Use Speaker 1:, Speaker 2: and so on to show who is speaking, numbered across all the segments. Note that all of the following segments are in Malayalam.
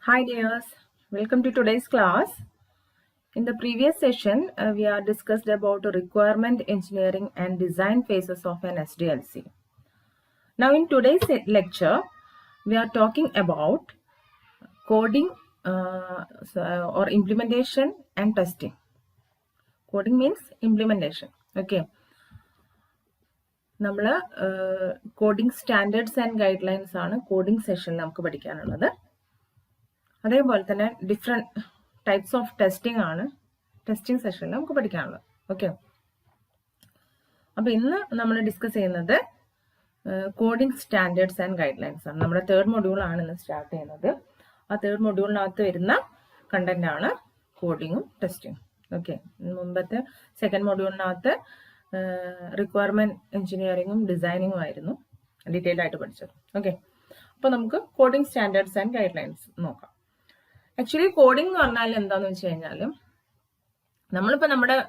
Speaker 1: Hi dears, welcome to today's class. In the previous session, we are discussed about requirement engineering and design phases of an SDLC. Now in today's lecture, we are talking about coding or implementation and testing. Coding means implementation. Okay. നമ്മൾ coding standards and guide lines ആണ് കോഡിംഗ് സെഷനിൽ നമുക്ക് പഠിക്കാനുള്ളത്. അതേപോലെ തന്നെ ഡിഫറെൻറ്റ് ടൈപ്സ് ഓഫ് ടെസ്റ്റിംഗ് ആണ് ടെസ്റ്റിംഗ് സെഷനിൽ നമുക്ക് പഠിക്കാനുള്ളത്. ഓക്കെ, അപ്പോൾ ഇന്ന് നമ്മൾ ഡിസ്കസ് ചെയ്യുന്നത് coding standards and guide lines ആണ്. നമ്മുടെ തേർഡ് മൊഡ്യൂളാണ് ഇന്ന് സ്റ്റാർട്ട് ചെയ്യുന്നത്. ആ തേർഡ് മൊഡ്യൂളിനകത്ത് വരുന്ന കണ്ടന്റ് ആണ് കോഡിങ്ങും ടെസ്റ്റിങ്ങും. ഓക്കെ, മുമ്പത്തെ സെക്കൻഡ് മൊഡ്യൂളിനകത്ത് റിക്വയർമെന്റ് എഞ്ചിനീയറിങ്ങും ഡിസൈനിങ്ങും ആയിരുന്നു ഡീറ്റെയിൽ ആയിട്ട് പഠിച്ചത്. ഓക്കെ, അപ്പോൾ നമുക്ക് coding standards and guide lines നോക്കാം. ആക്ച്വലി കോഡിംഗ് എന്ന് പറഞ്ഞാൽ എന്താന്ന് വെച്ച് കഴിഞ്ഞാൽ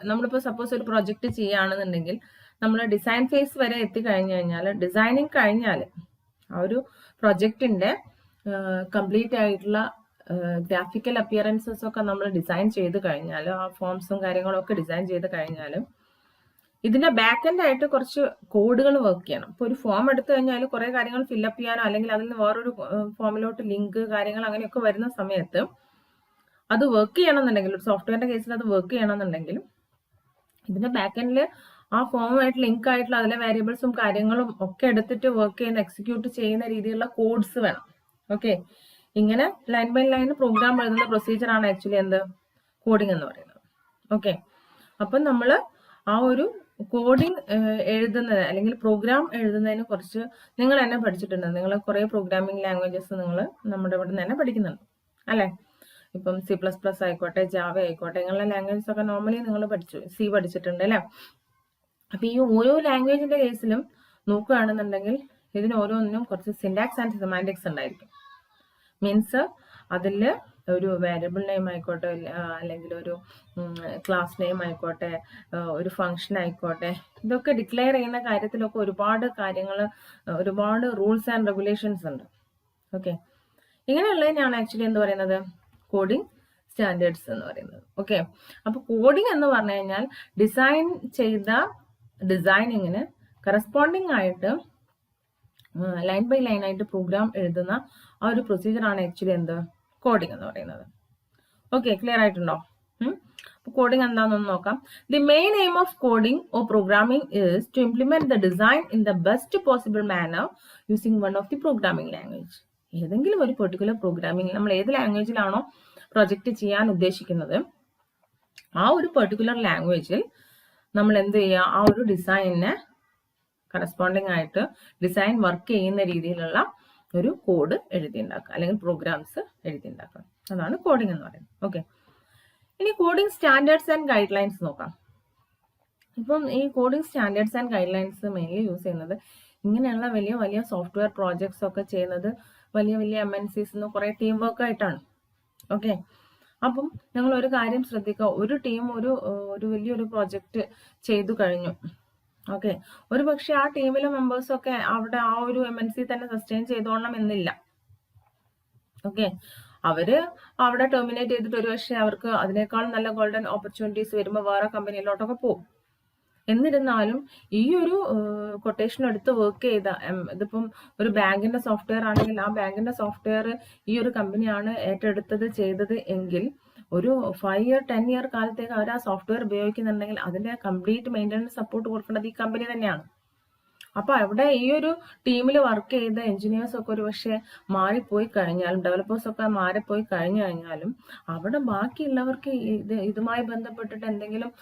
Speaker 1: നമ്മളിപ്പോൾ സപ്പോസ് ഒരു പ്രൊജക്റ്റ് ചെയ്യുകയാണെന്നുണ്ടെങ്കിൽ നമ്മൾ ഡിസൈൻ ഫേസ് വരെ എത്തിക്കഴിഞ്ഞു കഴിഞ്ഞാൽ ഡിസൈനിങ് കഴിഞ്ഞാൽ ആ ഒരു പ്രൊജക്റ്റിന്റെ കംപ്ലീറ്റ് ആയിട്ടുള്ള ഗ്രാഫിക്കൽ അപ്പിയറൻസസ് ഒക്കെ നമ്മൾ ഡിസൈൻ ചെയ്ത് കഴിഞ്ഞാൽ ആ ഫോംസും കാര്യങ്ങളും ഒക്കെ ഡിസൈൻ ചെയ്ത് കഴിഞ്ഞാലും ഇതിന്റെ ബാക്ക് എൻഡ് ആയിട്ട് കുറച്ച് കോഡുകൾ വർക്ക് ചെയ്യണം. ഇപ്പോൾ ഒരു ഫോം എടുത്തു കഴിഞ്ഞാൽ കുറെ കാര്യങ്ങൾ ഫില്ലപ്പ് ചെയ്യാനോ അല്ലെങ്കിൽ അതിൽ നിന്ന് വേറൊരു ഫോമിലോട്ട് ലിങ്ക് കാര്യങ്ങൾ അങ്ങനെയൊക്കെ വരുന്ന സമയത്ത് അത് വർക്ക് ചെയ്യണമെന്നുണ്ടെങ്കിൽ ഒരു സോഫ്റ്റ്വെയറിന്റെ കേസിൽ അത് വർക്ക് ചെയ്യണമെന്നുണ്ടെങ്കിൽ ഇതിന്റെ ബാക്ക് എൻഡിൽ ആ ഫോമുമായിട്ട് ലിങ്ക് ആയിട്ടുള്ള അതിലെ വേരിയബിൾസും കാര്യങ്ങളും ഒക്കെ എടുത്തിട്ട് വർക്ക് ചെയ്യുന്ന എക്സിക്യൂട്ട് ചെയ്യുന്ന രീതിയിലുള്ള കോഡ്സ് വേണം. ഓക്കെ, ഇങ്ങനെ ലൈൻ ബൈ ലൈൻ പ്രോഗ്രാം എഴുതുന്ന പ്രൊസീജിയർ ആണ് ആക്ച്വലി എന്ത് കോഡിംഗ് എന്ന് പറയുന്നത്. ഓക്കെ, അപ്പം നമ്മൾ ആ ഒരു കോഡിംഗ് എഴുതുന്നത് അല്ലെങ്കിൽ പ്രോഗ്രാം എഴുതുന്നതിന് കുറച്ച് നിങ്ങൾ തന്നെ പഠിച്ചിട്ടുണ്ട്. നിങ്ങൾ കുറെ പ്രോഗ്രാമിംഗ് ലാംഗ്വേജസ് നിങ്ങൾ നമ്മുടെ ഇവിടെ നിന്ന് തന്നെ പഠിക്കുന്നുണ്ട് അല്ലെ. ഇപ്പം C++ ആയിക്കോട്ടെ, ജാവ ആയിക്കോട്ടെ, ഇങ്ങനെയുള്ള ലാംഗ്വേജസ് ഒക്കെ നോർമലി നിങ്ങൾ പഠിച്ചു, സി പഠിച്ചിട്ടുണ്ട് അല്ലെ. അപ്പൊ ഈ ഓരോ ലാംഗ്വേജിന്റെ കേസിലും നോക്കുകയാണെന്നുണ്ടെങ്കിൽ ഇതിന് ഓരോന്നിനും കുറച്ച് സിൻടാക്സ് ആൻഡ് സെമാന്റിക്സ് ഉണ്ടായിരിക്കും. മീൻസ് അതിൽ ഒരു വേരിയബിൾ നെയിം ആയിക്കോട്ടെ അല്ലെങ്കിൽ ഒരു ക്ലാസ് നെയിം ആയിക്കോട്ടെ ഒരു ഫംഗ്ഷൻ ആയിക്കോട്ടെ, ഇതൊക്കെ ഡിക്ലെയർ ചെയ്യുന്ന കാര്യത്തിലൊക്കെ ഒരുപാട് കാര്യങ്ങൾ, ഒരുപാട് റൂൾസ് ആൻഡ് റെഗുലേഷൻസ് ഉണ്ട്. ഓക്കെ, ഇങ്ങനെയുള്ളതിനാണ് ആക്ച്വലി എന്ത് പറയുന്നത് കോഡിംഗ് സ്റ്റാൻഡേർഡ്സ് എന്ന് പറയുന്നത്. ഓക്കെ, അപ്പൊ കോഡിംഗ് എന്ന് പറഞ്ഞു കഴിഞ്ഞാൽ ഡിസൈൻ ചെയ്ത ഡിസൈനിങ്ങിന് കറസ്പോണ്ടിങ് ആയിട്ട് ലൈൻ ബൈ ലൈൻ ആയിട്ട് പ്രോഗ്രാം എഴുതുന്ന ആ ഒരു പ്രൊസീജിയർ ആണ് ആക്ച്വലി എന്ത് കോഡിംഗ് എന്ന് പറയുന്നത്. ഓക്കെ, ക്ലിയർ ആയിട്ടുണ്ടോ? കോഡിംഗ് എന്താണെന്ന് നോക്കാം. The main aim of coding or programming is to implement the design in the best possible manner using one of the programming language. ഏതെങ്കിലും ഒരു പെർട്ടിക്കുലർ പ്രോഗ്രാമിംഗ്, നമ്മൾ ഏത് ലാംഗ്വേജിലാണോ പ്രൊജക്റ്റ് ചെയ്യാൻ ഉദ്ദേശിക്കുന്നത് ആ ഒരു പെർട്ടിക്കുലർ ലാംഗ്വേജിൽ നമ്മൾ എന്ത് ചെയ്യുക, ആ ഒരു ഡിസൈനിനെ കറസ്പോണ്ടിങ് ആയിട്ട് ഡിസൈൻ വർക്ക് ചെയ്യുന്ന രീതിയിലുള്ള ഒരു കോഡ് എഴുതിയുണ്ടാക്കുക അല്ലെങ്കിൽ പ്രോഗ്രാംസ് എഴുതിയുണ്ടാക്കുക. അതാണ് കോഡിംഗ് എന്ന് പറയുന്നത്. ഓക്കെ, ഇനി coding standards and guide lines നോക്കാം. ഇപ്പം ഈ coding standards and guide lines mainly use ചെയ്യുന്നത് ഇങ്ങനെയുള്ള വലിയ വലിയ സോഫ്റ്റ്വെയർ പ്രോജക്ട്സ് ഒക്കെ ചെയ്യുന്നത് വലിയ വലിയ MNCs കുറെ ടീം വർക്ക് ആയിട്ടാണ്. ഓക്കെ, അപ്പം നിങ്ങൾ ഒരു കാര്യം ശ്രദ്ധിക്കുക, ഒരു ടീം ഒരു വലിയൊരു പ്രോജക്റ്റ് ചെയ്തു കഴിഞ്ഞു. ഓക്കെ, ഒരു പക്ഷെ ആ ടീമിലെ മെമ്പേഴ്സ് ഒക്കെ അവിടെ ആ ഒരു MNC തന്നെ സസ്റ്റെയിൻ ചെയ്തോളണം എന്നില്ല. ഓക്കെ, അവര് അവിടെ ടെർമിനേറ്റ് ചെയ്തിട്ട് ഒരു പക്ഷെ അവർക്ക് അതിനേക്കാളും നല്ല ഗോൾഡൻ ഓപ്പർച്യൂണിറ്റീസ് വരുമ്പോൾ വേറെ കമ്പനിയിലോട്ടൊക്കെ പോകും. എന്നിരുന്നാലും ഈ ഒരു കൊട്ടേഷൻ എടുത്ത് വർക്ക് ചെയ്ത ഇതിപ്പം ഒരു ബാങ്കിന്റെ സോഫ്റ്റ്വെയർ ആണെങ്കിൽ ആ ബാങ്കിന്റെ സോഫ്റ്റ്വെയർ ഈ ഒരു കമ്പനിയാണ് ഏറ്റെടുത്തത് ചെയ്തത് എങ്കിൽ ഒരു 5 year 10 year കാലത്തേക്ക് അവർ ആ സോഫ്റ്റ്വെയർ ഉപയോഗിക്കുന്നുണ്ടെങ്കിൽ അതിന്റെ കംപ്ലീറ്റ് മെയിൻ്റനൻസ് സപ്പോർട്ട് കൊടുക്കേണ്ടത് ഈ കമ്പനി തന്നെയാണ്. അപ്പൊ അവിടെ ഈ ഒരു ടീമിൽ വർക്ക് ചെയ്ത എഞ്ചിനീയേഴ്സ് ഒക്കെ ഒരു പക്ഷെ മാറിപ്പോയി കഴിഞ്ഞാലും ഡെവലപ്പേഴ്സ് ഒക്കെ മാറിപ്പോയി കഴിഞ്ഞു കഴിഞ്ഞാലും അവിടെ ബാക്കിയുള്ളവർക്ക് ഇതുമായി ബന്ധപ്പെട്ടിട്ട് എന്തെങ്കിലും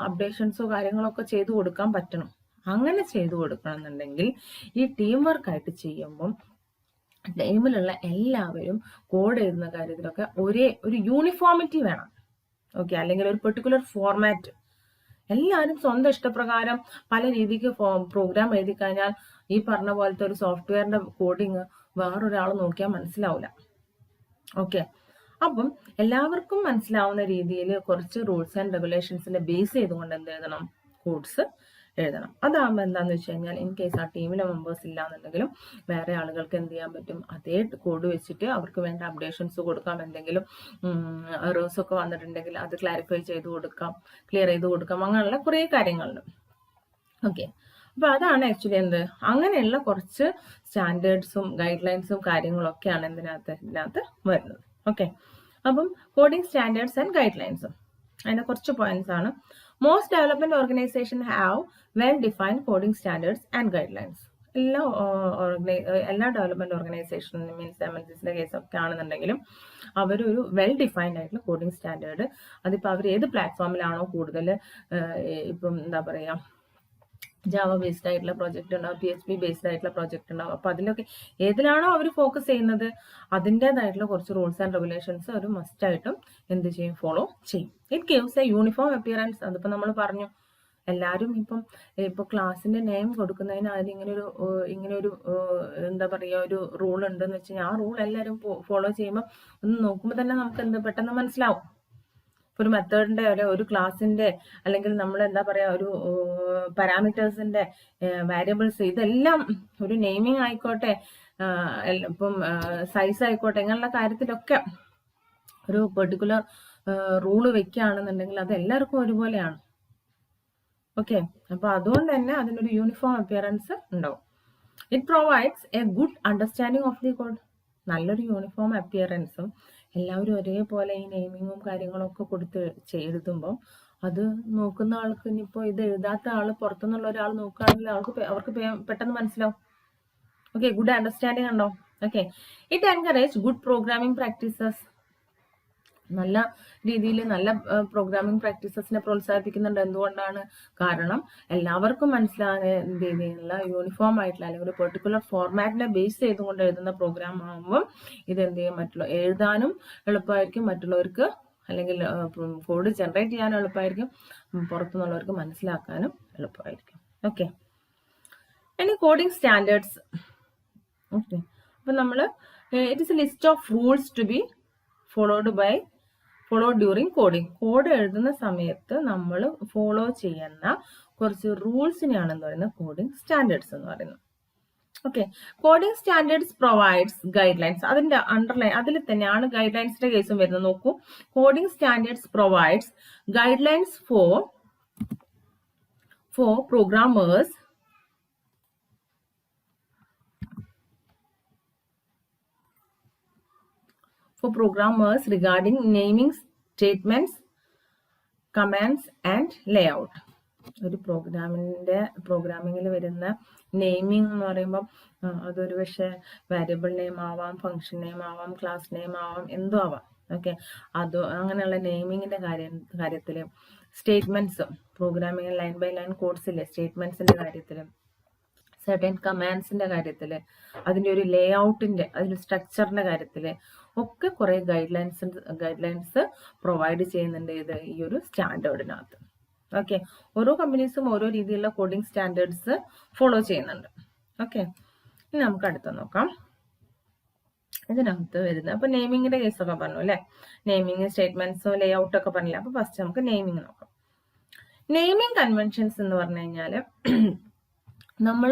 Speaker 1: അപ്ഡേഷൻസോ കാര്യങ്ങളൊക്കെ ചെയ്തു കൊടുക്കാൻ പറ്റണം. അങ്ങനെ ചെയ്തു കൊടുക്കണമെന്നുണ്ടെങ്കിൽ ഈ ടീം വർക്കായിട്ട് ചെയ്യുമ്പം ടീമിലുള്ള എല്ലാവരും കോഡ് എഴുതുന്ന കാര്യത്തിലൊക്കെ ഒരു യൂണിഫോമിറ്റി വേണം. ഓക്കെ, അല്ലെങ്കിൽ ഒരു പെർട്ടിക്കുലർ ഫോർമാറ്റ്. എല്ലാവരും സ്വന്തം ഇഷ്ടപ്രകാരം പല രീതിക്ക് പ്രോഗ്രാം എഴുതി കഴിഞ്ഞാൽ ഈ പറഞ്ഞ പോലത്തെ ഒരു സോഫ്റ്റ്വെയറിന്റെ കോഡിങ് വേറൊരാൾ നോക്കിയാൽ മനസ്സിലാവില്ല. ഓക്കെ, അപ്പം എല്ലാവർക്കും മനസ്സിലാവുന്ന രീതിയിൽ കുറച്ച് റൂൾസ് ആൻഡ് റെഗുലേഷൻസിനെ ബേസ് ചെയ്തുകൊണ്ട് എന്ത് എഴുതണം, കോഡ്സ് എഴുതണം. അതാകുമ്പോൾ എന്താണെന്ന് വെച്ച് കഴിഞ്ഞാൽ ഇൻ കേസ് ആ ടീമിലെ മെമ്പേഴ്സ് ഇല്ലാന്നുണ്ടെങ്കിലും വേറെ ആളുകൾക്ക് എന്ത് ചെയ്യാൻ പറ്റും, അതേ കോഡ് വെച്ചിട്ട് അവർക്ക് വേണ്ട അപ്ഡേഷൻസ് കൊടുക്കാം. എന്തെങ്കിലും എറേഴ്സ് ഒക്കെ വന്നിട്ടുണ്ടെങ്കിൽ അത് ക്ലാരിഫൈ ചെയ്ത് കൊടുക്കാം, ക്ലിയർ ചെയ്ത് കൊടുക്കാം. അങ്ങനെയുള്ള കുറേ കാര്യങ്ങളുണ്ട്. ഓക്കെ, അപ്പൊ അതാണ് ആക്ച്വലി എന്ത്, അങ്ങനെയുള്ള കുറച്ച് സ്റ്റാൻഡേർഡ്സും ഗൈഡ് ലൈൻസും കാര്യങ്ങളൊക്കെയാണ് ഇതിനകത്ത് വരുന്നത്. ഓക്കെ, അപ്പം കോഡിംഗ് സ്റ്റാൻഡേർഡ്സ് ആൻഡ് ഗൈഡ് ലൈൻസും അതിന്റെ കുറച്ച് പോയിന്റ്സ് ആണ്. Most development organisation have well defined coding standards and guidelines. എല്ലാ ഡെവലപ്മെന്റ് ഓർഗനൈസേഷനും മീൻസ് MNCസിന്റെ കേസൊക്കെ ആണെന്നുണ്ടെങ്കിലും അവരൊരു വെൽ ഡിഫൈൻഡ് ആയിട്ടുള്ള കോഡിംഗ് സ്റ്റാൻഡേർഡ്, അതിപ്പോൾ അവർ ഏത് പ്ലാറ്റ്ഫോമിലാണോ കൂടുതൽ ഇപ്പം എന്താ പറയുക ജാവ ബേസ്ഡ് ആയിട്ടുള്ള പ്രോജക്റ്റ് ഉണ്ടാവും, PHP ബേസ്ഡ് ആയിട്ടുള്ള പ്രോജക്റ്റ് ഉണ്ടാവും. അപ്പൊ അതിലൊക്കെ ഏതിലാണോ അവർ ഫോക്കസ് ചെയ്യുന്നത് അതിൻ്റെതായിട്ടുള്ള കുറച്ച് റൂൾസ് ആൻഡ് റെഗുലേഷൻസ് അവർ മസ്റ്റ് ആയിട്ടും എന്ത് ചെയ്യും, ഫോളോ ചെയ്യും. It gives A uniform appearance. അതിപ്പോൾ നമ്മൾ പറഞ്ഞു, എല്ലാവരും ഇപ്പൊ ക്ലാസിന്റെ നെയിം കൊടുക്കുന്നതിന് അതിന് ഇങ്ങനെ ഒരു എന്താ പറയുക ഒരു റൂൾ ഉണ്ടെന്ന് വെച്ച് കഴിഞ്ഞാൽ ആ റൂൾ എല്ലാവരും ഫോളോ ചെയ്യുമ്പോൾ ഒന്ന് നോക്കുമ്പോൾ തന്നെ നമുക്ക് എന്ത് പെട്ടെന്ന് മനസ്സിലാവും. ഒരു മെത്തേഡിന്റെ ഒരു ക്ലാസിന്റെ അല്ലെങ്കിൽ നമ്മൾ എന്താ പറയാ ഒരു പാരാമീറ്റേഴ്സിന്റെ വാരിയബിൾസ് ഇതെല്ലാം ഒരു നെയിമിംഗ് ആയിക്കോട്ടെ, ഇപ്പം സൈസ് ആയിക്കോട്ടെ, ഇങ്ങനെയുള്ള കാര്യത്തിലൊക്കെ ഒരു പെർട്ടിക്കുലർ റൂള് വെക്കുകയാണെന്നുണ്ടെങ്കിൽ അത് എല്ലാവർക്കും ഒരുപോലെയാണ്. ഓക്കെ, അപ്പൊ അതുകൊണ്ട് തന്നെ അതിനൊരു യൂണിഫോം അപ്പിയറൻസ് ഉണ്ടാവും. It provides A good understanding of the code. നല്ലൊരു യൂണിഫോം അപ്പിയറൻസും എല്ലാവരും ഒരേപോലെ ഈ നെയിമിങ്ങും കാര്യങ്ങളൊക്കെ കൊടുത്ത് എഴുതുമ്പോൾ അത് നോക്കുന്ന ആൾക്ക്, ഇനിയിപ്പോൾ ഇത് എഴുതാത്ത ആൾ പുറത്തുനിന്നുള്ള ഒരാൾ നോക്കുകയാണെങ്കിൽ അവർക്ക് പെട്ടെന്ന് മനസ്സിലാവും. ഓക്കെ, ഗുഡ് അണ്ടർസ്റ്റാൻഡിങ് ഉണ്ടോ? Okay, it encourage good programming practices. നല്ല രീതിയിൽ നല്ല പ്രോഗ്രാമിംഗ് പ്രാക്ടീസസിനെ പ്രോത്സാഹിപ്പിക്കുന്നുണ്ട്. എന്തുകൊണ്ടാണ്? കാരണം എല്ലാവർക്കും മനസ്സിലാകുന്ന രീതിയിലുള്ള യൂണിഫോം ആയിട്ടുള്ള അല്ലെങ്കിൽ ഒരു പെർട്ടിക്കുലർ ഫോർമാറ്റിനെ ബേസ് ചെയ്തുകൊണ്ട് എഴുതുന്ന പ്രോഗ്രാം ആകുമ്പോൾ ഇത് എന്ത് ചെയ്യും, എഴുതാനും എളുപ്പമായിരിക്കും, മറ്റുള്ളവർക്ക് അല്ലെങ്കിൽ കോഡ് ജനറേറ്റ് ചെയ്യാനും എളുപ്പമായിരിക്കും, പുറത്തുനിന്നുള്ളവർക്ക് മനസ്സിലാക്കാനും എളുപ്പമായിരിക്കും. ഓക്കെ, ഇനി കോഡിംഗ് സ്റ്റാൻഡേർഡ്സ്. ഓക്കെ, അപ്പൊ നമ്മൾ it is a list of rules to be follow during coding. Code എഴുതുന്ന സമയത്ത് നമ്മൾ ഫോളോ ചെയ്യുന്ന കുറച്ച് റൂൾസിനെയാണ് എന്ന് പറയുന്നത് കോഡിംഗ് സ്റ്റാൻഡേർഡ്സ് എന്ന് പറയുന്നത്. Okay, coding standards provides guidelines. അതിന്റെ അണ്ടർലൈൻ അതിൽ തന്നെയാണ് ഗൈഡ് ലൈൻസിന്റെ കേസും വരുന്നത്. നോക്കൂ, coding standards provides guidelines for programmers regarding naming statements, commands and layout. ഒരു പ്രോഗ്രാമിങ്ങിൽ വരുന്ന നെയിമിംഗ് എന്ന് പറയുമ്പോൾ അതൊരു പക്ഷേ വാരിയബിൾ നെയിം ആവാം, ഫംഗ്ഷൻ നെയിം ആവാം, ക്ലാസ് നെയിം ആവാം, എന്തോ ആവാം. ഓക്കെ, അത് അങ്ങനെയുള്ള നെയിമിങ്ങിന്റെ കാര്യത്തിൽ statements, programming line by line കോഡ്സിലെ സ്റ്റേറ്റ്മെന്റ്സിന്റെ കാര്യത്തിൽ, സർട്ടൻ കമാൻഡ്സിന്റെ കാര്യത്തിൽ, അതിന്റെ ഒരു ലേ ഔട്ടിന്റെ അതിന്റെ സ്ട്രക്ചറിന്റെ കാര്യത്തിൽ ഒക്കെ കുറെ ഗൈഡ് ലൈൻസ് പ്രൊവൈഡ് ചെയ്യുന്നുണ്ട് ഈ ഒരു സ്റ്റാൻഡേർഡിനകത്ത്. ഓക്കെ, ഓരോ കമ്പനീസും ഓരോ രീതിയിലുള്ള കോഡിംഗ് സ്റ്റാൻഡേർഡ്സ് ഫോളോ ചെയ്യുന്നുണ്ട്. ഓക്കെ, ഇനി നമുക്ക് അടുത്ത നോക്കാം. ഇതിനകത്ത് വരുന്നത് അപ്പൊ നെയിമിങ്ങിന്റെ കേസൊക്കെ പറഞ്ഞു അല്ലെ, നെയിമിങ്, സ്റ്റേറ്റ്മെന്റ്സോ ലേ ഔട്ട് ഒക്കെ പറഞ്ഞില്ല. അപ്പൊ ഫസ്റ്റ് നമുക്ക് നെയിമിങ് നോക്കാം. നെയിമിങ് കൺവെൻഷൻസ് എന്ന് പറഞ്ഞു കഴിഞ്ഞാല് നമ്മൾ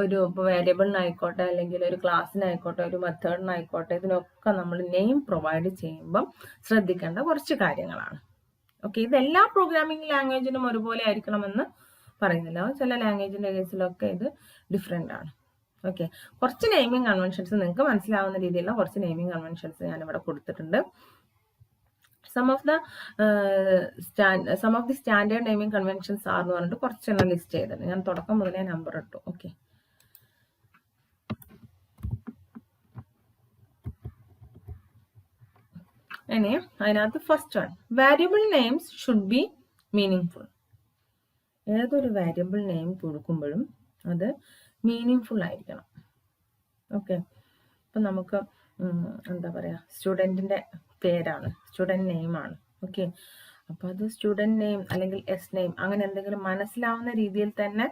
Speaker 1: ഒരു വേരിയബിളിനായിക്കോട്ടെ അല്ലെങ്കിൽ ഒരു ക്ലാസ്സിനായിക്കോട്ടെ ഒരു മെത്തേഡിനായിക്കോട്ടെ ഇതിനൊക്കെ നമ്മൾ നെയിം പ്രൊവൈഡ് ചെയ്യുമ്പം ശ്രദ്ധിക്കേണ്ട കുറച്ച് കാര്യങ്ങളാണ്. ഓക്കെ, ഇതെല്ലാ പ്രോഗ്രാമിംഗ് ലാംഗ്വേജിനും ഒരുപോലെ ആയിരിക്കണമെന്ന് പറയുന്നില്ല. ചില ലാംഗ്വേജിന്റെ കേസിലൊക്കെ ഇത് ഡിഫറെന്റ് ആണ്. ഓക്കെ, കുറച്ച് നെയിമിംഗ് കൺവെൻഷൻസ് നിങ്ങൾക്ക് മനസ്സിലാവുന്ന രീതിയിലുള്ള കുറച്ച് നെയിമിംഗ് കൺവെൻഷൻസ് ഞാൻ ഇവിടെ കൊടുത്തിട്ടുണ്ട്. some of the standard naming conventions are എന്ന് പറഞ്ഞിട്ട് കുറച്ചെണ്ണം ലിസ്റ്റ് ചെയ്തിട്ടുണ്ട്. ഞാൻ തുടക്കം മുതലേ നമ്പർ ഇട്ടു. ഓക്കെ, ഇനി അതിനകത്ത് first one, variable names should B meaning full. ഏതൊരു വാരിയബിൾ നെയിം കൊടുക്കുമ്പോഴും അത് മീനിങ് ഫുൾ ആയിരിക്കണം. ഓക്കെ, അപ്പൊ നമുക്ക് എന്താ പറയാ, സ്റ്റുഡൻറ്റിന്റെ പേരാണ്, സ്റ്റുഡൻറ് നെയിമാണ്. ഓക്കെ, അപ്പൊ അത് സ്റ്റുഡൻറ് നെയിം അല്ലെങ്കിൽ എസ് നെയിം അങ്ങനെ എന്തെങ്കിലും മനസ്സിലാവുന്ന രീതിയിൽ തന്നെ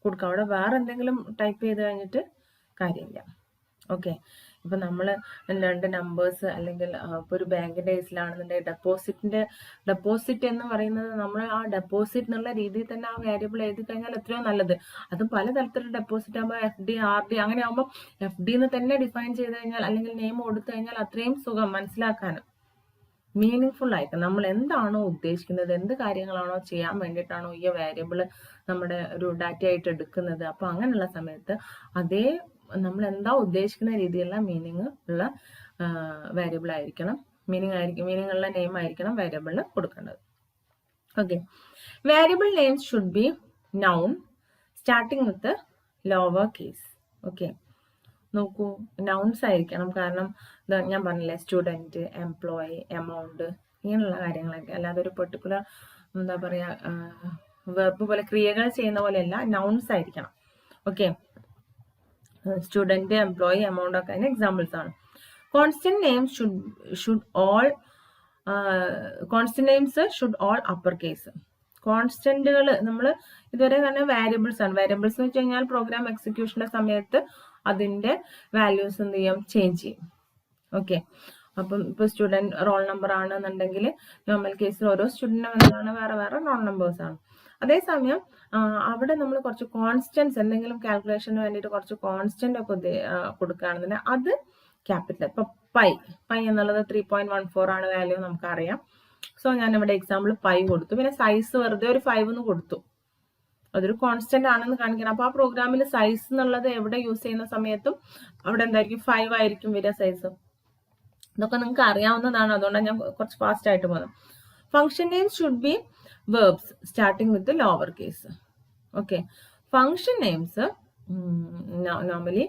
Speaker 1: കൊടുക്കാം. അവിടെ വേറെ എന്തെങ്കിലും ടൈപ്പ് ചെയ്ത് കഴിഞ്ഞിട്ട് കാര്യമില്ല. ഓക്കെ, ഇപ്പം നമ്മൾ 2 നമ്പേഴ്സ് അല്ലെങ്കിൽ ഇപ്പോൾ ഒരു ബാങ്കിൻ്റെ കേസിലാണെന്നുണ്ടെങ്കിൽ ഡെപ്പോസിറ്റ് എന്ന് പറയുന്നത് നമ്മൾ ആ ഡെപ്പോസിറ്റ് എന്നുള്ള രീതിയിൽ തന്നെ ആ വേരിയബിൾ എഴുതി കഴിഞ്ഞാൽ എത്രയോ നല്ലത്. അത് പലതരത്തിലുള്ള ഡെപ്പോസിറ്റ് ആകുമ്പോൾ FD RD അങ്ങനെ ആകുമ്പോൾ FD എന്ന് തന്നെ ഡിഫൈൻ ചെയ്ത് കഴിഞ്ഞാൽ അല്ലെങ്കിൽ നെയിം കൊടുത്തു കഴിഞ്ഞാൽ അത്രയും സുഖം മനസ്സിലാക്കാനും മീനിങ് ആയിട്ട് നമ്മൾ എന്താണോ ഉദ്ദേശിക്കുന്നത്, എന്ത് കാര്യങ്ങളാണോ ചെയ്യാൻ വേണ്ടിയിട്ടാണോ ഈ വേരിയബിൾ നമ്മുടെ ഒരു ഡാറ്റ ആയിട്ട് എടുക്കുന്നത്, അപ്പോൾ അങ്ങനെയുള്ള സമയത്ത് അതേ നമ്മൾ എന്താ ഉദ്ദേശിക്കുന്ന രീതിയിലുള്ള മീനിങ് ഉള്ള വേരിയബിൾ ആയിരിക്കണം, മീനിങ് ഉള്ള നെയിം ആയിരിക്കണം വേരിയബിളിന് കൊടുക്കേണ്ടത്. Okay, variable names should B noun starting with lower case. Okay, നോക്കൂ, നൗൺസ് ആയിരിക്കണം. കാരണം ഞാൻ പറഞ്ഞില്ലേ, സ്റ്റുഡൻറ്റ്, എംപ്ലോയി, എമൗണ്ട്, ഇങ്ങനെയുള്ള കാര്യങ്ങളൊക്കെ. അല്ലാതെ ഒരു പെർട്ടിക്കുലർ എന്താ പറയുക വെർബ് പോലെ ക്രിയകൾ ചെയ്യുന്ന പോലെയല്ല, നൗൺസ് ആയിരിക്കണം. ഓക്കെ, സ്റ്റുഡൻറ്റ്, എംപ്ലോയി, എമൗണ്ട് ഒക്കെ അതിന് എക്സാമ്പിൾസ് ആണ്. Constant names should all upper case. കോൺസ്റ്റന്റുകൾ നമ്മൾ ഇതുവരെ തന്നെ വാരിയബിൾസ് ആണ്. വാരിയബിൾസ് എന്ന് വെച്ച് കഴിഞ്ഞാൽ പ്രോഗ്രാം എക്സിക്യൂഷന്റെ സമയത്ത് അതിന്റെ വാല്യൂസ് എന്ത് ചെയ്യും, ചേഞ്ച് ചെയ്യും. ഓക്കെ, അപ്പം ഇപ്പൊ സ്റ്റുഡൻറ് റോൾ നമ്പർ ആണെന്നുണ്ടെങ്കിൽ നോർമൽ കേസിൽ ഓരോ സ്റ്റുഡന്റിനും എന്താണ് വേറെ വേറെ റോൾ നമ്പേഴ്സ് ആണ്. അതേസമയം അവിടെ നമ്മൾ കുറച്ച് കോൺസ്റ്റൻസ് എന്തെങ്കിലും കാൽക്കുലേഷന് വേണ്ടിയിട്ട് കുറച്ച് കോൺസ്റ്റന്റ് ഒക്കെ കൊടുക്കുകയാണെന്നുണ്ടെങ്കിൽ അത് ക്യാപിറ്റൽ. ഇപ്പൊ പൈ എന്നുള്ളത് 3.14 ആണ് വാല്യൂ, നമുക്കറിയാം. സോ ഞാൻ ഇവിടെ എക്സാമ്പിൾ പൈ കൊടുത്തു. പിന്നെ സൈസ് വെറുതെ ഒരു 5 എന്ന് കൊടുത്തു, അതൊരു കോൺസ്റ്റന്റ് ആണെന്ന് കാണിക്കണം. അപ്പൊ ആ പ്രോഗ്രാമിൽ സൈസ് എന്നുള്ളത് എവിടെ യൂസ് ചെയ്യുന്ന സമയത്തും അവിടെ എന്തായിരിക്കും, 5 ആയിരിക്കും വരിക സൈസ്. ഇതൊക്കെ നിങ്ങൾക്ക് അറിയാവുന്നതാണ്, അതുകൊണ്ടാണ് ഞാൻ കുറച്ച് ഫാസ്റ്റ് ആയിട്ട് പോകുന്നത്. Function names should be verbs starting with lower case. Okay, function names normally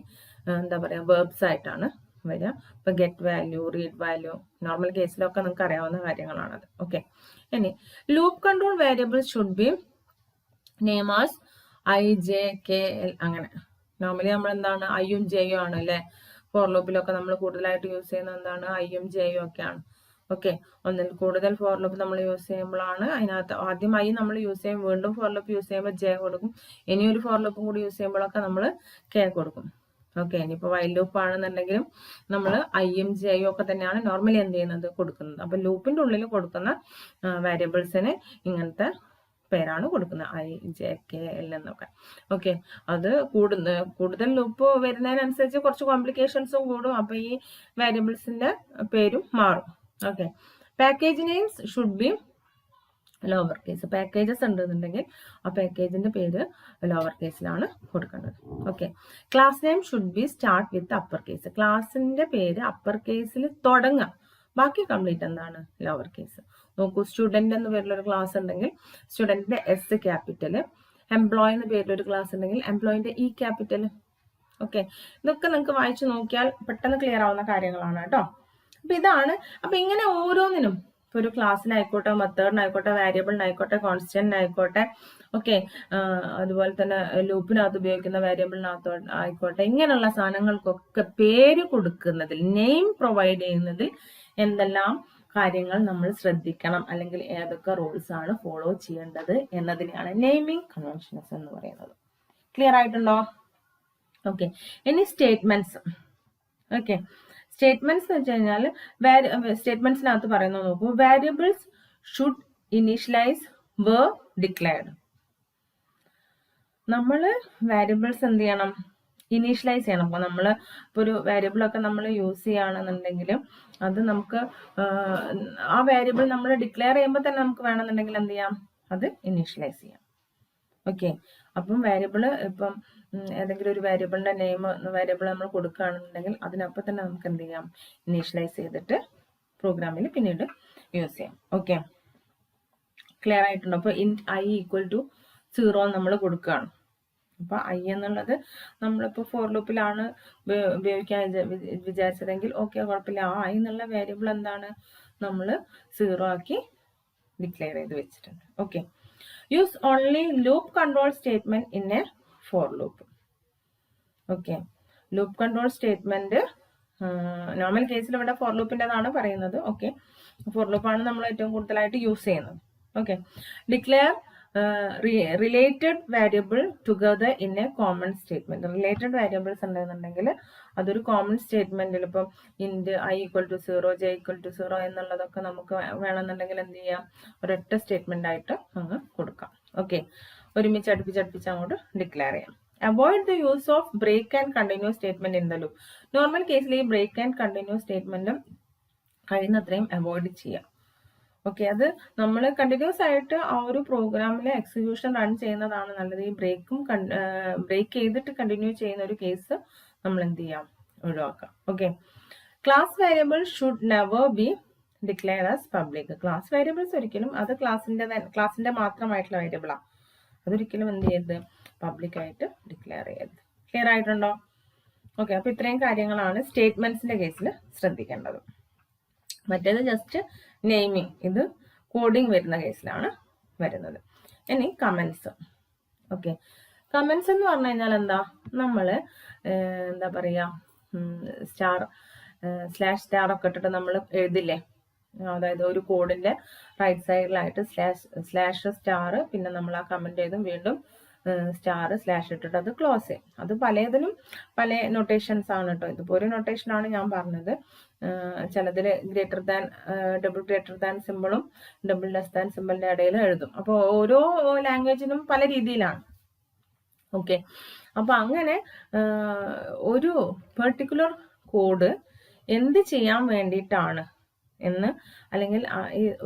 Speaker 1: എന്താ പറയുക വെർബ്സ് ആയിട്ടാണ് വരിക. ഇപ്പൊ get value, read value, normal കേസിലൊക്കെ നിങ്ങൾക്ക് അറിയാവുന്ന കാര്യങ്ങളാണത്. ഓക്കെ, ഇനി loop control variables should be namers I, J, K, L അങ്ങനെ. നോർമലി നമ്മൾ എന്താണ് ഐയും ജെയും ആണ് അല്ലെ. ഫോർ ലൂപ്പിലൊക്കെ നമ്മൾ കൂടുതലായിട്ട് യൂസ് ചെയ്യുന്നത് എന്താണ്, ഐയും ജെയും ഒക്കെയാണ്. ഓക്കെ, ഒന്നിൽ കൂടുതൽ ഫോർ ലൂപ്പ് നമ്മൾ യൂസ് ചെയ്യുമ്പോഴാണ് അതിനകത്ത് ആദ്യം ഐ നമ്മൾ യൂസ് ചെയ്യും, വീണ്ടും ഫോർ ലൂപ്പ് യൂസ് ചെയ്യുമ്പോൾ ജെ കൊടുക്കും, ഇനിയൊരു ഫോർ ലൂപ്പും കൂടി യൂസ് ചെയ്യുമ്പോഴൊക്കെ നമ്മൾ കെ കൊടുക്കും. ഓക്കെ, ഇനിയിപ്പോൾ വൈൽ ലൂപ്പ് ആണെന്നുണ്ടെങ്കിലും നമ്മൾ ഐയും ജെയും ഒക്കെ തന്നെയാണ് നോർമലി എന്ത് ചെയ്യുന്നത്, കൊടുക്കുന്നത്. അപ്പൊ ലൂപ്പിന്റെ ഉള്ളിൽ കൊടുക്കുന്ന വാരിയബിൾസിന് ഇങ്ങനത്തെ പേരാണ് കൊടുക്കുന്നത്, I, J, K, L എന്നൊക്കെ. ഓക്കെ, അത് കൂടുതൽ ലൂപ്പ് വരുന്നതിനനുസരിച്ച് കുറച്ച് കോംപ്ലിക്കേഷൻസും കൂടും. അപ്പൊ ഈ വാരിയബിൾസിന്റെ പേരും മാറും. Okay, package names should B lower case. Packages ഉണ്ടെന്നുണ്ടെങ്കിൽ ആ പാക്കേജിന്റെ പേര് ലോവർ കേസിലാണ് കൊടുക്കേണ്ടത്. Okay, class name should be start with upper case. ക്ലാസിന്റെ പേര് അപ്പർ കേസിൽ തുടങ്ങാം, ബാക്കി കംപ്ലീറ്റ് എന്താണ് ലോവർ കേസ്. നോക്കൂ, സ്റ്റുഡന്റ് എന്ന പേരിലൊരു ക്ലാസ് ഉണ്ടെങ്കിൽ സ്റ്റുഡന്റിന്റെ S ക്യാപിറ്റൽ, എംപ്ലോയി എന്ന പേരിലൊരു ക്ലാസ് ഉണ്ടെങ്കിൽ എംപ്ലോയിന്റെ E ക്യാപിറ്റൽ. ഓക്കെ, ഇതൊക്കെ നിങ്ങൾക്ക് വായിച്ചു നോക്കിയാൽ പെട്ടെന്ന് ക്ലിയർ ആവുന്ന കാര്യങ്ങളാണ് കേട്ടോ. അപ്പൊ ഇതാണ്. അപ്പൊ ഇങ്ങനെ ഓരോന്നിനും ഇപ്പൊ ഒരു ക്ലാസ്സിനായിക്കോട്ടെ, മെത്തേഡിനായിക്കോട്ടെ, വാരിയബിളിനായിക്കോട്ടെ, കോൺസ്റ്റന്റിനായിക്കോട്ടെ, ഓക്കെ, അതുപോലെ തന്നെ ലൂപ്പിനകത്ത് ഉപയോഗിക്കുന്ന വാരിയബിളിനകത്ത് ആയിക്കോട്ടെ, ഇങ്ങനെയുള്ള സാധനങ്ങൾക്കൊക്കെ പേര് കൊടുക്കുന്നതിൽ, നെയിം പ്രൊവൈഡ് ചെയ്യുന്നതിൽ എന്തെല്ലാം കാര്യങ്ങൾ നമ്മൾ ശ്രദ്ധിക്കണം, അല്ലെങ്കിൽ ഏതൊക്കെ റൂൾസ് ആണ് ഫോളോ ചെയ്യേണ്ടത് എന്നതിനെയാണ് നെയിമിംഗ് കൺവെൻഷൻസ് എന്ന് പറയുന്നത്. ക്ലിയർ ആയിട്ടുണ്ടോ? ഓക്കെ, ഇനി സ്റ്റേറ്റ്മെന്റ്സ്. ഓക്കെ, സ്റ്റേറ്റ്മെന്റ്സ് എന്ന് വെച്ച് കഴിഞ്ഞാൽ സ്റ്റേറ്റ്മെന്റ്സിനകത്ത് പറയുന്നത് നോക്കൂ, variables should initialise where declared. നമ്മൾ വാരിയബിൾസ് എന്ത് ചെയ്യണം, ഇനീഷ്യലൈസ് ചെയ്യണം. അപ്പോൾ നമ്മൾ ഇപ്പോൾ ഒരു വാരിയബിൾ ഒക്കെ നമ്മൾ യൂസ് ചെയ്യുകയാണെന്നുണ്ടെങ്കിലും അത് നമുക്ക് ആ വാരിയബിൾ നമ്മൾ ഡിക്ലെയർ ചെയ്യുമ്പോൾ തന്നെ നമുക്ക് വേണമെന്നുണ്ടെങ്കിൽ എന്ത് ചെയ്യാം, അത് ഇനീഷ്യലൈസ് ചെയ്യാം. ഓക്കെ, അപ്പം വാരിയബിൾ ഇപ്പം ഏതെങ്കിലും ഒരു വാരിയബിളിന്റെ നെയിം വാരിയബിൾ നമ്മൾ കൊടുക്കുകയാണെന്നുണ്ടെങ്കിൽ അതിനപ്പം തന്നെ നമുക്ക് എന്ത് ചെയ്യാം, ഇനീഷ്യലൈസ് ചെയ്തിട്ട് പ്രോഗ്രാമിൽ പിന്നീട് യൂസ് ചെയ്യാം. ഓക്കെ, ക്ലിയർ ആയിട്ടുണ്ടോ? അപ്പോൾ ഇൻറ്റ് I = 0 നമ്മൾ കൊടുക്കുകയാണ്. അപ്പൊ I എന്നുള്ളത് നമ്മളിപ്പോൾ ഫോർ ലൂപ്പിലാണ് ഉപയോഗിക്കാൻ വിചാരിച്ചതെങ്കിൽ ഓക്കെ, കുഴപ്പമില്ല. ആ I എന്നുള്ള വേരിയബിൾ എന്താണ്, നമ്മൾ 0 ആക്കി ഡിക്ലെയർ ചെയ്ത് വെച്ചിട്ടുണ്ട്. Okay, use only loop control statement in A for loop. Okay, loop control statement normal കേസിൽ ഇവിടെ ഫോർ ലൂപ്പിൻ്റെതാണ് പറയുന്നത്. ഓക്കെ, ഫോർ ലൂപ്പാണ് നമ്മൾ ഏറ്റവും കൂടുതലായിട്ട് യൂസ് ചെയ്യുന്നത്. Okay, declare related variable together in A common statement. Related variables ഉണ്ടെന്നുണ്ടെങ്കിൽ അതൊരു കോമൺ സ്റ്റേറ്റ്മെന്റിൽ ഇപ്പം ഇൻഡ് i = 0 j = 0 എന്നുള്ളതൊക്കെ നമുക്ക് വേണമെന്നുണ്ടെങ്കിൽ എന്ത് ചെയ്യാം, ഒരൊറ്റ സ്റ്റേറ്റ്മെന്റ് ആയിട്ട് അങ്ങ് കൊടുക്കാം. ഓക്കെ, ഒരുമിച്ച് അടുപ്പിച്ച് അങ്ങോട്ട് ഡിക്ലെയർ ചെയ്യാം. Avoid the use of break and continues statement in the loop. Normal കേസിൽ ഈ ബ്രേക്ക് ആൻഡ് കണ്ടിന്യൂസ് സ്റ്റേറ്റ്മെന്റും കഴിയുന്നത്രയും അവോയ്ഡ് ചെയ്യാം. ഓക്കെ, അത് നമ്മൾ കണ്ടിന്യൂസ് ആയിട്ട് ആ ഒരു പ്രോഗ്രാമിലെ എക്സിക്യൂഷൻ റൺ ചെയ്യുന്നതാണ് നല്ലത്. ഈ ബ്രേക്ക് ചെയ്തിട്ട് കണ്ടിന്യൂ ചെയ്യുന്ന ഒരു കേസ് നമ്മൾ എന്ത് ചെയ്യാം, ഒഴിവാക്കാം. Okay, class variable should never be declare as public. Class variables ഒരിക്കലും അത് ക്ലാസിന്റെ മാത്രമായിട്ടുള്ള വേരിയബിളാണ്. അതൊരിക്കലും എന്ത് ചെയ്യരുത്, പബ്ലിക് ആയിട്ട് ഡിക്ലെയർ ചെയ്യരുത്. ക്ലിയർ ആയിട്ടുണ്ടോ? ഓക്കെ, അപ്പൊ ഇത്രയും കാര്യങ്ങളാണ് സ്റ്റേറ്റ്മെന്റ്സിന്റെ കേസിൽ ശ്രദ്ധിക്കേണ്ടത്. മറ്റേത് ജസ്റ്റ് നെയിമിങ്, ഇത് കോഡിങ് വരുന്ന കേസിലാണ് വരുന്നത്. ഇനി കമന്റ്സ്. ഓക്കെ, കമന്റ്സ് എന്ന് പറഞ്ഞു കഴിഞ്ഞാൽ എന്താ, നമ്മള് എന്താ പറയാ, /* ഒക്കെ ഇട്ടിട്ട് നമ്മൾ എഴുതില്ലേ, അതായത് ഒരു കോഡിന്റെ റൈറ്റ് സൈഡിലായിട്ട് /* പിന്നെ നമ്മൾ ആ കമന്റ് എഴുതും, വീണ്ടും */ ഇട്ടിട്ട് അത് ക്ലോസ് ചെയ്യും. അത് പലതിനും പല നൊട്ടേഷൻസ് ആണ് കേട്ടോ. ഇതിപ്പോ ഒരു നൊട്ടേഷൻ ആണ് ഞാൻ പറഞ്ഞത്. ചിലതിൽ ഡബിൾ ഗ്രേറ്റർ ദാൻ സിമ്പിളും ഡബിൾ ലെസ് ദാൻ സിമ്പിളിന്റെ ഇടയിൽ എഴുതും. അപ്പോൾ ഓരോ ലാംഗ്വേജിനും പല രീതിയിലാണ്. ഓക്കെ, അപ്പൊ അങ്ങനെ ഒരു പെർട്ടിക്കുലർ കോഡ് എന്ത് ചെയ്യാൻ വേണ്ടിയിട്ടാണ് എന്ന്, അല്ലെങ്കിൽ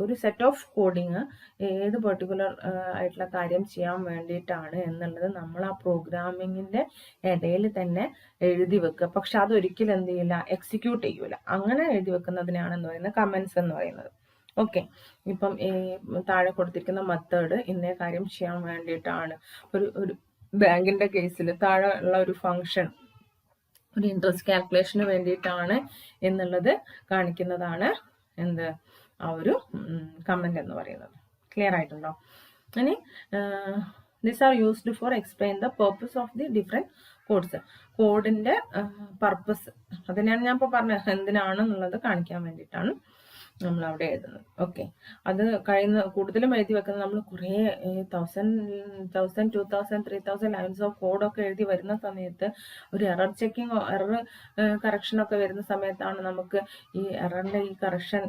Speaker 1: ഒരു സെറ്റ് ഓഫ് കോഡിങ് ഏത് പെർട്ടിക്കുലർ ആയിട്ടുള്ള കാര്യം ചെയ്യാൻ വേണ്ടിയിട്ടാണ് എന്നുള്ളത് നമ്മൾ ആ പ്രോഗ്രാമിങ്ങിന്റെ ഇടയിൽ തന്നെ എഴുതി വെക്കുക. പക്ഷെ അതൊരിക്കലും എന്ത് ചെയ്യില്ല, എക്സിക്യൂട്ട് ചെയ്യൂല. അങ്ങനെ എഴുതി വെക്കുന്നതിനാണ് എന്ന് പറയുന്നത് കമന്റ്സ് എന്ന് പറയുന്നത്. ഓക്കെ, ഇപ്പം താഴെ കൊടുത്തിരിക്കുന്ന മെത്തേഡ് ഇന്നേ കാര്യം ചെയ്യാൻ വേണ്ടിയിട്ടാണ്. ഒരു ബാങ്കിന്റെ കേസിൽ താഴെ ഉള്ള ഒരു ഫംഗ്ഷൻ ഒരു ഇൻട്രസ്റ്റ് കാൽക്കുലേഷന് വേണ്ടിയിട്ടാണ് എന്നുള്ളത് കാണിക്കുന്നതാണ് എന്ത്, ആ ഒരു കമന്റ് എന്ന് പറയുന്നത്. ക്ലിയർ ആയിട്ടുണ്ടോ? ഇനി this are used for explain the purpose of the different codes. കോഡിന്റെ പർപ്പസ് അതിനാണ് ഞാൻ ഇപ്പോൾ പറഞ്ഞത്, എന്തിനാണെന്നുള്ളത് കാണിക്കാൻ വേണ്ടിയിട്ടാണ് നമ്മൾ അവിടെ എഴുതുന്നത്. ഓക്കെ, അത് കൂടുതലും എഴുതി വെക്കുന്നത് നമ്മൾ കുറേ 1000, 2000, 3000 ലൈൻസ് ഓഫ് കോഡൊക്കെ എഴുതി വരുന്ന സമയത്ത് ഒരു എറർ ചെക്കിങ്, എറർ കറക്ഷൻ ഒക്കെ വരുന്ന സമയത്താണ് നമുക്ക് ഈ എററിന്റെ ഈ കറക്ഷൻ,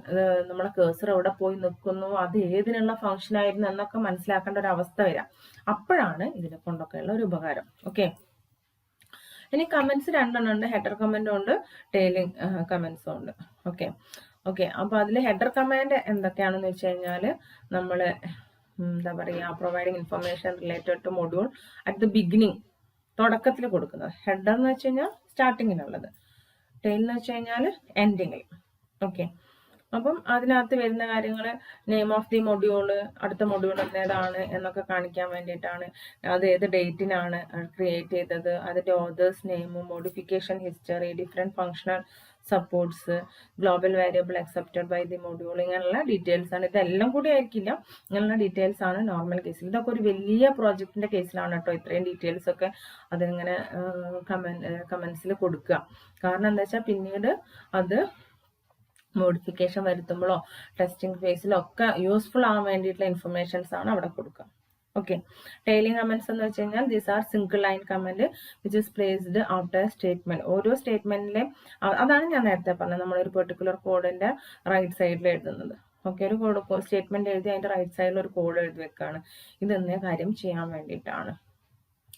Speaker 1: നമ്മളെ കേസർ എവിടെ പോയി നിൽക്കുന്നു, അത് ഏതിനുള്ള ഫംഗ്ഷൻ ആയിരുന്നു എന്നൊക്കെ മനസ്സിലാക്കേണ്ട ഒരു അവസ്ഥ വരാം. അപ്പോഴാണ് ഇതിനെ കൊണ്ടൊക്കെയുള്ള ഒരു ഉപകാരം. ഓക്കെ, ഇനി കമന്റ്സ് രണ്ടെണ്ണം ഉണ്ട്. ഹെഡർ കമന്റും ഉണ്ട്, ടെയിലിംഗ് കമന്റ്സും ഉണ്ട്. ഓക്കെ, അപ്പൊ അതിൽ ഹെഡർ കമാൻഡ് എന്തൊക്കെയാണെന്ന് വെച്ച് കഴിഞ്ഞാൽ നമ്മൾ എന്താ പറയുക, providing information related to module at the beginning, തുടക്കത്തിൽ കൊടുക്കുന്നത്. ഹെഡർ എന്ന് വെച്ച് കഴിഞ്ഞാൽ സ്റ്റാർട്ടിങ്ങിനുള്ളത്, ടെയിൽ എന്ന് വെച്ച് കഴിഞ്ഞാൽ എൻഡിങ്ങിൽ. ഓക്കെ, അപ്പം അതിനകത്ത് വരുന്ന കാര്യങ്ങൾ, നെയിം ഓഫ് ദി മൊഡ്യൂൾ, അടുത്ത മൊഡ്യൂൾ ഏതാണ് എന്നൊക്കെ കാണിക്കാൻ വേണ്ടിയിട്ടാണ്. അത് ഏത് ഡേറ്റിനാണ് ക്രിയേറ്റ് ചെയ്തത്, അതിന്റെ ഓതേഴ്സ് നെയിമും, modification history, different functional supports, global variable accepted by the module, ഇങ്ങനെയുള്ള ഡീറ്റെയിൽസ് ആണ്. ഇതെല്ലാം കൂടി ആയിരിക്കില്ല, ഇങ്ങനെയുള്ള ഡീറ്റെയിൽസ് ആണ് നോർമൽ കേസിൽ. ഇതൊക്കെ ഒരു വലിയ പ്രോജക്റ്റിന്റെ കേസിലാണ് കേട്ടോ ഇത്രയും ഡീറ്റെയിൽസ് ഒക്കെ അതിങ്ങനെ കമന്റ്സിൽ കൊടുക്കുക. കാരണം എന്താ വെച്ചാൽ പിന്നീട് അത് മോഡിഫിക്കേഷൻ വരുത്തുമ്പോഴോ ടെസ്റ്റിംഗ് ഫേസിലോ ഒക്കെ യൂസ്ഫുൾ ആവാൻ വേണ്ടിയിട്ടുള്ള ഇൻഫർമേഷൻസ് ആണ് അവിടെ കൊടുക്കുക. ഓക്കെ, ടെയിലിംഗ് കമന്റ്സ് എന്ന് വെച്ച് കഴിഞ്ഞാൽ these are single line comment which is placed after statement. ഓരോ സ്റ്റേറ്റ്മെന്റിലെ, അതാണ് ഞാൻ നേരത്തെ പറഞ്ഞത്, നമ്മളൊരു പെർട്ടിക്കുലർ കോഡിന്റെ റൈറ്റ് സൈഡിൽ എഴുതുന്നത്. ഓക്കെ, ഒരു കോഡ് സ്റ്റേറ്റ്മെന്റ് എഴുതി അതിന്റെ റൈറ്റ് സൈഡിൽ ഒരു കോഡ് എഴുതി വെക്കാണ്, ഇതെന്നേ കാര്യം ചെയ്യാൻ വേണ്ടിയിട്ടാണ്.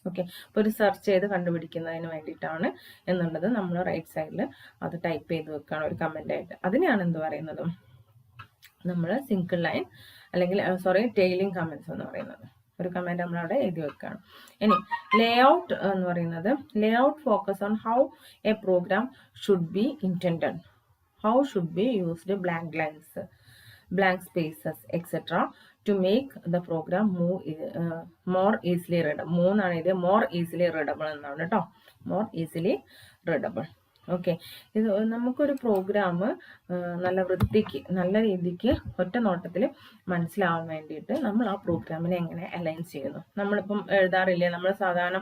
Speaker 1: ഓക്കെ, അപ്പോൾ ഒരു സെർച്ച് ചെയ്ത് കണ്ടുപിടിക്കുന്നതിന് വേണ്ടിയിട്ടാണ് എന്നുള്ളത് നമ്മൾ റൈറ്റ് സൈഡിൽ അത് ടൈപ്പ് ചെയ്ത് വെക്കുകയാണ് ഒരു കമന്റ് ആയിട്ട്. അതിനെയാണ് എന്ത് പറയുന്നത്, നമ്മൾ സിംഗിൾ ലൈൻ അല്ലെങ്കിൽ ടെയിലിംഗ് കമന്റ്സ് എന്ന് പറയുന്നത്. ഒരു കമന്റ് നമ്മൾ അവിടെ എഴുതി വെക്കുകയാണ്. ഇനി ലേഔട്ട് എന്ന് പറയുന്നത്, layout focus on how a program should be intended, how should be used blank lines, blank spaces, etc. to make the program more easily readable. മൂന്നാണ് ഇത്, more easily readable എന്നാണ് കേട്ടോ, more easily readable. ഓക്കെ, ഇത് നമുക്കൊരു പ്രോഗ്രാം നല്ല വൃത്തിക്ക്, നല്ല രീതിക്ക് ഒറ്റ നോട്ടത്തിൽ മനസ്സിലാവാൻ വേണ്ടിയിട്ട് നമ്മൾ ആ പ്രോഗ്രാമിനെ എങ്ങനെ അലൈൻ ചെയ്യുന്നു. നമ്മളിപ്പം എഴുതാറില്ലേ, നമ്മൾ സാധാരണ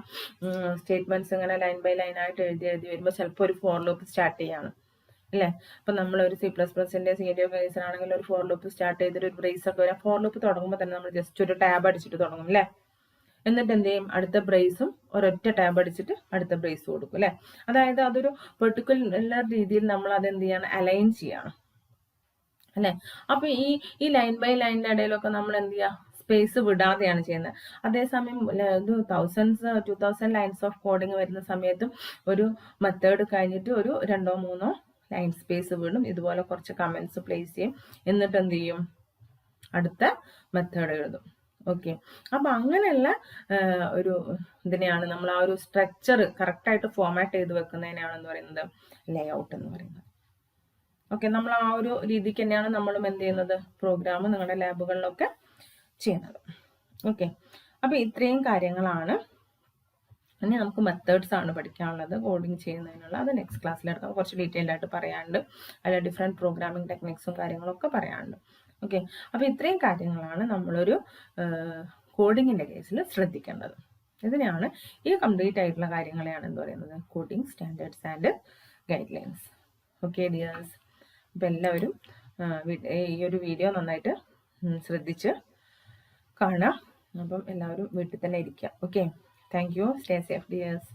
Speaker 1: സ്റ്റേറ്റ്മെന്റ്സ് ഇങ്ങനെ ലൈൻ ബൈ ലൈൻ ആയിട്ട് എഴുതി വരുമ്പോൾ ചിലപ്പോൾ ഒരു ഫോർ ലൂപ്പ് സ്റ്റാർട്ട് ചെയ്യാണ്. അല്ലേ? ഇപ്പം നമ്മളൊരു C++ന്റെ സീരിയോ കേസ് ആണെങ്കിൽ ഒരു ഫോർ ലൂപ്പ് സ്റ്റാർട്ട് ചെയ്തിട്ട് ഒരു ബ്രേസ് ഒക്കെ വരാം. ഫോർ ലൂപ്പ് തുടങ്ങുമ്പോൾ തന്നെ നമ്മൾ ജസ്റ്റ് ഒരു ടാബ് അടിച്ചിട്ട് തുടങ്ങും അല്ലേ? എന്നിട്ട് എന്ത് ചെയ്യും? അടുത്ത ബ്രേസും ഒരൊറ്റ ടാബ് അടിച്ചിട്ട് അടുത്ത ബ്രേസ് കൊടുക്കും അല്ലേ? അതായത് അതൊരു പെർട്ടിക്കുലർ രീതിയിൽ നമ്മൾ അത് എന്ത് ചെയ്യണം? അലൈൻ ചെയ്യണം അല്ലേ? അപ്പൊ ഈ ലൈൻ ബൈ ലൈനിന്റെ ഇടയിലൊക്കെ നമ്മൾ എന്ത് ചെയ്യുക? സ്പേസ് വിടാതെയാണ് ചെയ്യുന്നത്. അതേസമയം ഇത് 2000 ലൈൻസ് ഓഫ് കോഡിങ് വരുന്ന സമയത്തും ഒരു മെത്തേഡ് കഴിഞ്ഞിട്ട് ഒരു 2-3 ലൈൻ സ്പേസ് വീടും ഇതുപോലെ കുറച്ച് കമന്റ്സ് പ്ലേസ് ചെയ്യും. എന്നിട്ട് എന്ത് ചെയ്യും? അടുത്ത മെത്തേഡ് എഴുതും. ഓക്കെ, അപ്പൊ അങ്ങനെയുള്ള ഒരു ഇതിനെയാണ് നമ്മൾ ആ ഒരു സ്ട്രക്ചർ കറക്റ്റായിട്ട് ഫോമാറ്റ് ചെയ്ത് വെക്കുന്നതിനാണ് എന്ന് പറയുന്നത് ലേ ഔട്ട് എന്ന് പറയുന്നത്. ഓക്കെ, നമ്മൾ ആ ഒരു രീതിക്ക് തന്നെയാണ് നമ്മളും എന്ത് ചെയ്യുന്നത്? പ്രോഗ്രാം നിങ്ങളുടെ ലാബുകളിലൊക്കെ ചെയ്യുന്നത്. ഓക്കെ, അപ്പൊ ഇത്രയും കാര്യങ്ങളാണ്. ഇനി നമുക്ക് മെത്തേഡ്സ് ആണ് പഠിക്കാനുള്ളത് കോഡിങ് ചെയ്യുന്നതിനുള്ള. അത് നെക്സ്റ്റ് ക്ലാസ്സിൽ എടുക്കാം. കുറച്ച് ഡീറ്റെയിൽഡ് ആയിട്ട് പറയാനുണ്ട്. അതിൽ ഡിഫറെൻറ്റ് പ്രോഗ്രാമിംഗ് ടെക്നിക്സും കാര്യങ്ങളൊക്കെ പറയാനുണ്ട്. ഓക്കെ, അപ്പൊ ഇത്രയും കാര്യങ്ങളാണ് നമ്മളൊരു കോഡിങ്ങിന്റെ കേസിൽ ശ്രദ്ധിക്കേണ്ടത്. ഇതിനെയാണ് ഈ കംപ്ലീറ്റ് ആയിട്ടുള്ള കാര്യങ്ങളെയാണ് എന്ത് പറയുന്നത്? Coding standards and guidelines. Okay dears, അപ്പം എല്ലാവരും ഈ ഒരു വീഡിയോ നന്നായിട്ട് ശ്രദ്ധിച്ച് കാണാം. അപ്പം എല്ലാവരും വീട്ടിൽ തന്നെ ഇരിക്കുക. Okay, thank you. Stay safe dears.